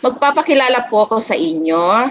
Magpapakilala po ako sa inyo.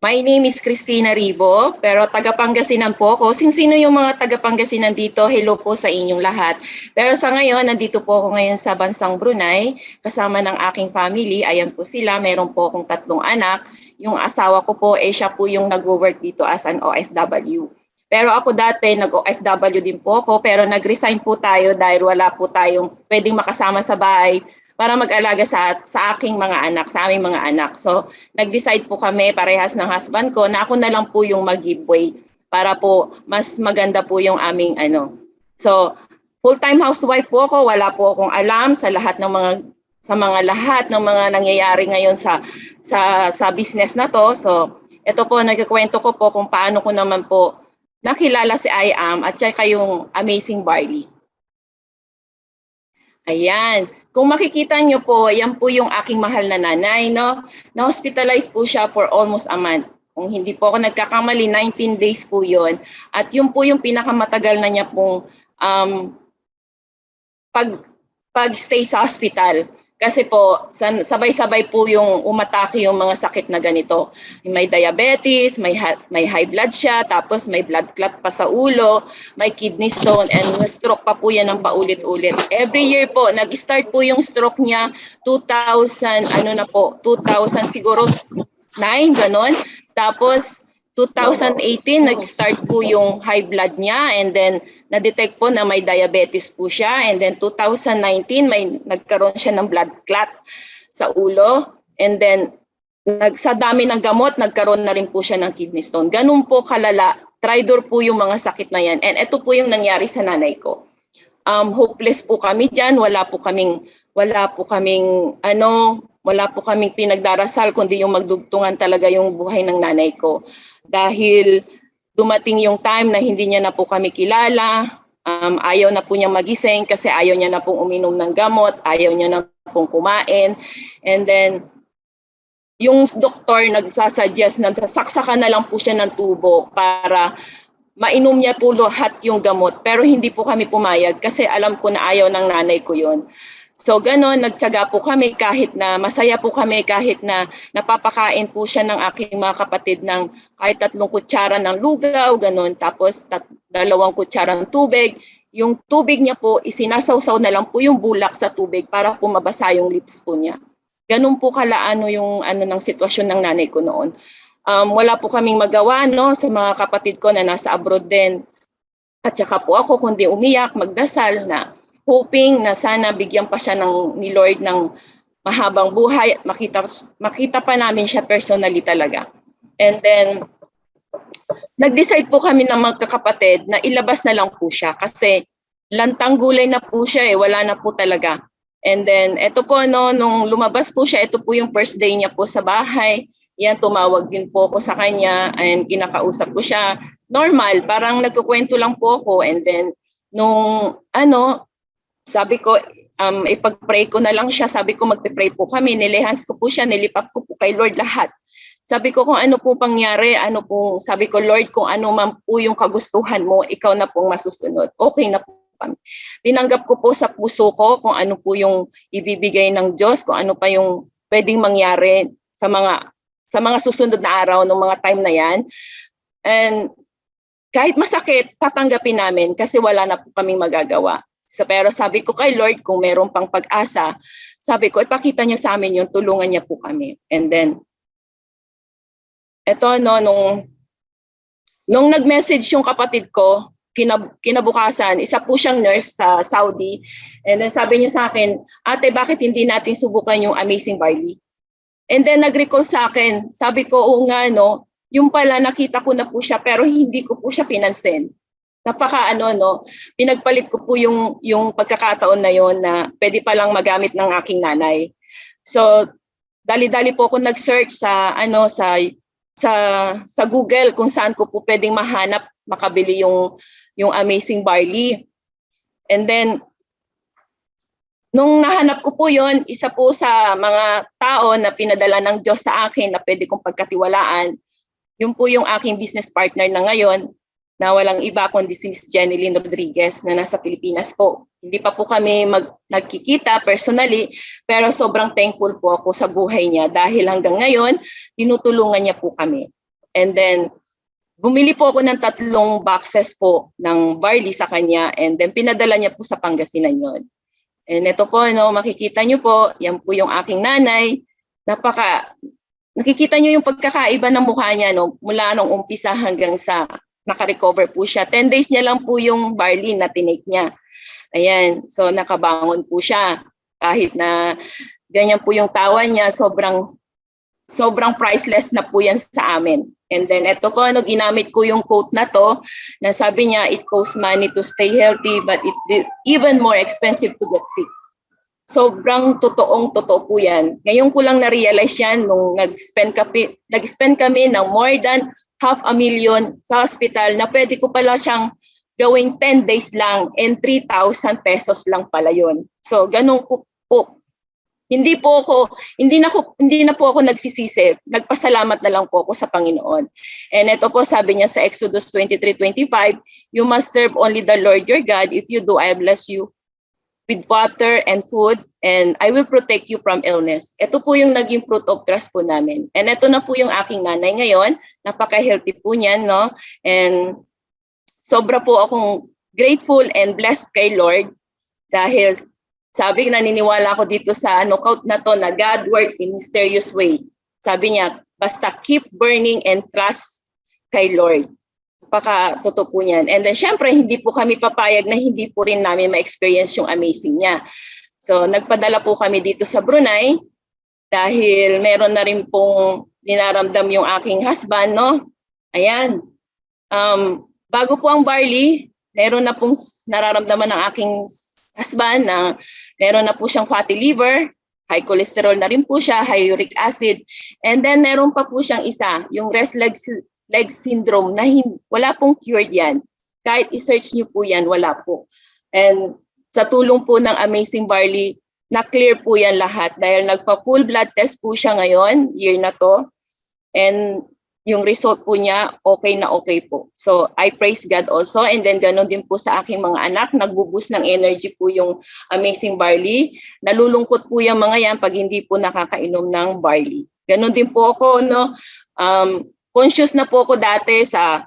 My name is Cristina Ribo, pero taga Pangasinan po ako. Sino yung mga taga Pangasinan dito? Hello po sa inyong lahat. Pero sa ngayon, nandito po ako ngayon sa bansang Brunei, kasama ng aking family. Ayan po sila, meron po akong 3 anak. Yung asawa ko po, siya po yung nagwo-work dito as an OFW. Pero ako dati, nag-OFW din po ako, pero nag-resign po tayo dahil wala po tayong pwedeng makasama sa bahay para mag-alaga sa aking mga anak, sa aming mga anak. So, nag-decide po kami, parehas ng husband ko, na ako na lang po yung mag-giveaway para po mas maganda po yung aming ano. So, full-time housewife po ako, wala po akong alam sa lahat ng lahat ng mga nangyayari ngayon sa business na to. So, ito po, nagkukwento ko po kung paano ko naman po nakilala si I Am at saka yung Amazing Barley. Ayan. Kung makikita nyo po, yan po yung aking mahal na nanay, no? Na-hospitalize po siya for almost a month. Kung hindi po ako nagkakamali, 19 days po yun. At yun po yung pinakamatagal na niya pong pag-stay sa hospital. Kasi po, sabay-sabay po yung umatake yung mga sakit na ganito. May diabetes, may high blood siya, tapos may blood clot pa sa ulo, may kidney stone, and stroke pa po yan ng paulit-ulit. Every year po, nag-start po yung stroke niya 2000 siguro 9, ganon. Tapos 2018, nag-start po yung high blood niya, and then na-detect po na may diabetes po siya, and then 2019 nagkaroon siya ng blood clot sa ulo, and then sa dami ng gamot nagkaroon na rin po siya ng kidney stone. Ganun po kalala, tridor po yung mga sakit na yan, and ito po yung nangyari sa nanay ko. Hopeless po kami diyan, wala po kaming pinagdarasal kundi yung magdugtungan talaga yung buhay ng nanay ko. Dahil dumating yung time na hindi niya na po kami kilala, ayaw na po niya magising kasi ayaw niya na pong uminom ng gamot, ayaw niya na pong kumain. And then, yung doktor nagsasuggest na saksakan na lang po siya ng tubo para mainom niya po lahat yung gamot. Pero hindi po kami pumayag kasi alam ko na ayaw ng nanay ko yun. So gano'n, nagtiyaga po kami kahit na masaya po kami kahit na napapakain po siya ng aking mga kapatid ng kahit 3 kutsara ng lugaw, gano'n. Tapos 2 kutsara ng tubig. Yung tubig niya po, isinasawsaw na lang po yung bulak sa tubig para po mabasa yung lips po niya. Ganun po kalaano yung ng sitwasyon ng nanay ko noon. Wala po kaming magawa sa mga kapatid ko na nasa abroad din. At saka po ako kundi umiyak, magdasal na hoping na sana bigyan pa siya ni Lord ng mahabang buhay at makita pa namin siya personally talaga. And then, nag-decide po kami ng magkakapatid na ilabas na lang po siya kasi lantang gulay na po siya wala na po talaga. And then, ito po nung lumabas po siya, ito po yung first day niya po sa bahay. Yan, tumawag din po ako sa kanya and kinakausap ko siya. Normal, parang nagkukwento lang po ako. And then, sabi ko, ipag-pray ko na lang siya. Sabi ko, magpe-pray po kami. Nilehans ko po siya, nilipap ko po kay Lord lahat. Sabi ko kung ano po pangyari, sabi ko, Lord, kung ano man po yung kagustuhan mo, ikaw na pong masusunod. Okay na po kami. Tinanggap ko po sa puso ko kung ano po yung ibibigay ng Diyos, kung ano pa yung pwedeng mangyari sa mga susunod na araw ng mga time na yan. And kahit masakit, tatanggapin namin kasi wala na po kaming magagawa. Pero sabi ko kay Lord, kung meron pang pag-asa, sabi ko, ipakita niya sa amin yung tulungan niya po kami. And then, eto nung nag-message yung kapatid ko, kinabukasan, isa po siyang nurse sa Saudi. And then sabi niya sa akin, ate, bakit hindi natin subukan yung Amazing Barley? And then nag-recall sa akin, sabi ko, oo nga yung pala nakita ko na po siya pero hindi ko po siya pinansin. Pinagpalit ko po yung pagkakataon na yon na pwede pa lang magamit ng aking nanay. So, dali-dali po ako nag-search sa Google kung saan ko po pwedeng makabili yung Amazing Barley. And then, nung nahanap ko po yon, isa po sa mga tao na pinadala ng Diyos sa akin na pwede kong pagkatiwalaan, yun po yung aking business partner na ngayon, na walang iba kundi si Miss Jeneline Rodriguez na nasa Pilipinas po. Hindi pa po kami nagkikita personally, pero sobrang thankful po ako sa buhay niya dahil hanggang ngayon, tinutulungan niya po kami. And then, bumili po ako ng 3 boxes po ng barley sa kanya and then pinadala niya po sa Pangasinan yun. And ito po, makikita niyo po, yan po yung aking nanay. Nakikita niyo yung pagkakaiba ng mukha niya mula nung umpisa hanggang sa naka-recover po siya. 10 days niya lang po yung barley na tinake niya. Ayan, so nakabangon po siya. Kahit na ganyan po yung tawa niya, sobrang priceless na po yan sa amin. And then ito po, ginamit ko yung quote na to, na sabi niya, it costs money to stay healthy, but it's even more expensive to get sick. Sobrang totoo po yan. Ngayon ko lang na-realize yan nung nag-spend kami ng more than 500,000 sa hospital na pwede ko pala siyang gawing 10 days lang and 3,000 pesos lang pala yun. So ganun ko po. Hindi na po ako nagsisisi. Nagpasalamat na lang po ako sa Panginoon. And ito po sabi niya sa Exodus 23:25, you must serve only the Lord your God. If you do, I bless you with water and food, and I will protect you from illness. Ito po yung naging fruit of trust po namin. And ito na po yung aking nanay ngayon. Napaka-healthy po niyan, no? And sobra po akong grateful and blessed kay Lord dahil sabi, naniniwala ako dito sa quote na to na God works in mysterious way. Sabi niya, basta keep burning and trust kay Lord. Totoo po niyan. And then syempre, hindi po kami papayag na hindi po rin namin ma-experience yung amazing niya. So nagpadala po kami dito sa Brunei dahil meron na rin pong dinaramdam yung aking husband, no? Ayan. Bago po ang barley, meron na pong nararamdaman ng aking husband na meron na po siyang fatty liver, high cholesterol na rin po siya, high uric acid, and then meron pa po siyang isa, yung rest leg syndrome na wala pong cured yan. Kahit i-search niyo po yan, wala po. And sa tulong po ng Amazing Barley, na-clear po yan lahat dahil nagpa-full blood test po siya ngayon, year na to, and yung result po niya, okay na okay po. So, I praise God also. And then, ganun din po sa aking mga anak. Nagbuboost ng energy po yung Amazing Barley. Nalulungkot po yung mga yan pag hindi po nakakainom ng barley. Ganun din po ako, no? Conscious na po ako dati sa,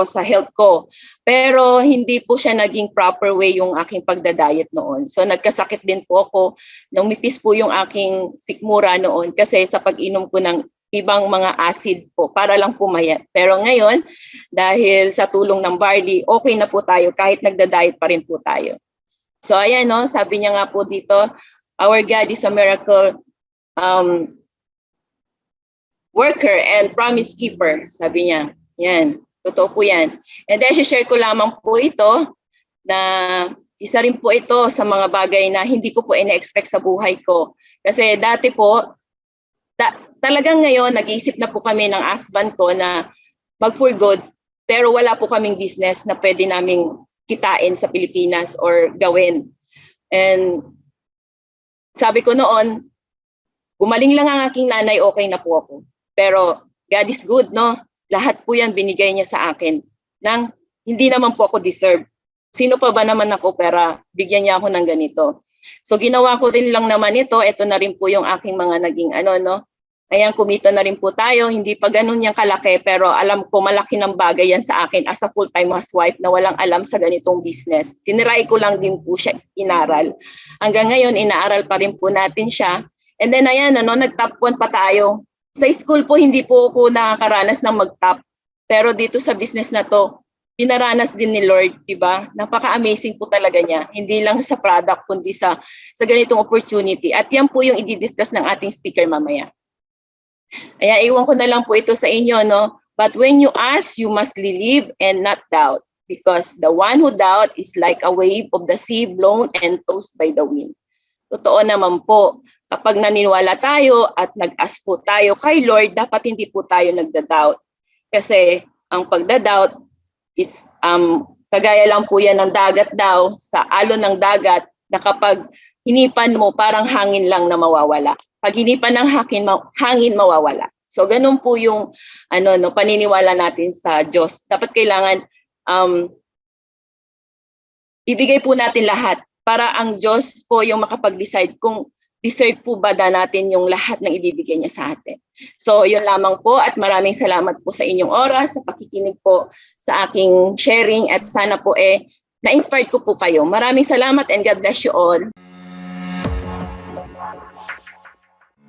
sa health ko. Pero, hindi po siya naging proper way yung aking pagda-diet noon. So, nagkasakit din po ako. Numipis po yung aking sikmura noon kasi sa pag-inom ko ng ibang mga acid po para lang pumayat. Pero ngayon, dahil sa tulong ng barley, okay na po tayo kahit nagda-diet pa rin po tayo. So ayan, no, sabi niya nga po dito, our God is a miracle worker and promise keeper, sabi niya. Yan, totoo po yan. And then, share ko lamang po ito na isa rin po ito sa mga bagay na hindi ko po ina-expect sa buhay ko. Kasi dati po, talagang ngayon, nag-iisip na po kami ng husband ko na mag-for good, pero wala po kaming business na pwede naming kitain sa Pilipinas or gawin. And sabi ko noon, gumaling lang ang aking nanay, okay na po ako. Pero God is good, no? Lahat po yan binigay niya sa akin nang hindi naman po ako deserve. Sino pa ba naman ako para bigyan niya ako ng ganito? So ginawa ko rin lang naman ito. Ito na rin po yung aking mga naging Ayan, kumita na rin po tayo. Hindi pa ganun yung kalaki, pero alam ko malaki ng bagay yan sa akin as a full-time housewife na walang alam sa ganitong business. Tiniray ko lang din po siya inaral. Hanggang ngayon, inaaral pa rin po natin siya. And then ayan, nag-top 1 pa tayo. Sa school po, hindi po ako nakakaranas ng mag-top. Pero dito sa business na to, pinaranas din ni Lord, diba? Napaka-amazing po talaga niya. Hindi lang sa product, kundi sa ganitong opportunity. At yan po yung i-discuss ng ating speaker mamaya. Ayan, iwan ko na lang po ito sa inyo, no? But when you ask, you must believe and not doubt. Because the one who doubt is like a wave of the sea blown and tossed by the wind. Totoo naman po, kapag naniniwala tayo at nag-ask po tayo kay Lord, dapat hindi po tayo nagda-doubt. Kasi ang pagda-doubt, it's kagaya lang po yan ng dagat daw, sa alon ng dagat, na kapag hinipan mo, parang hangin lang na mawawala. Pag hinipan ng hangin mawawala. So ganun po yung paniniwala natin sa Diyos. Dapat kailangan ibigay po natin lahat para ang Diyos po yung makapag-decide kung deserve po ba natin yung lahat ng ibibigay niya sa atin. So yun lamang po at maraming salamat po sa inyong oras, sa pakikinig po sa aking sharing at sana po na-inspired ko po kayo. Maraming salamat and God bless you all.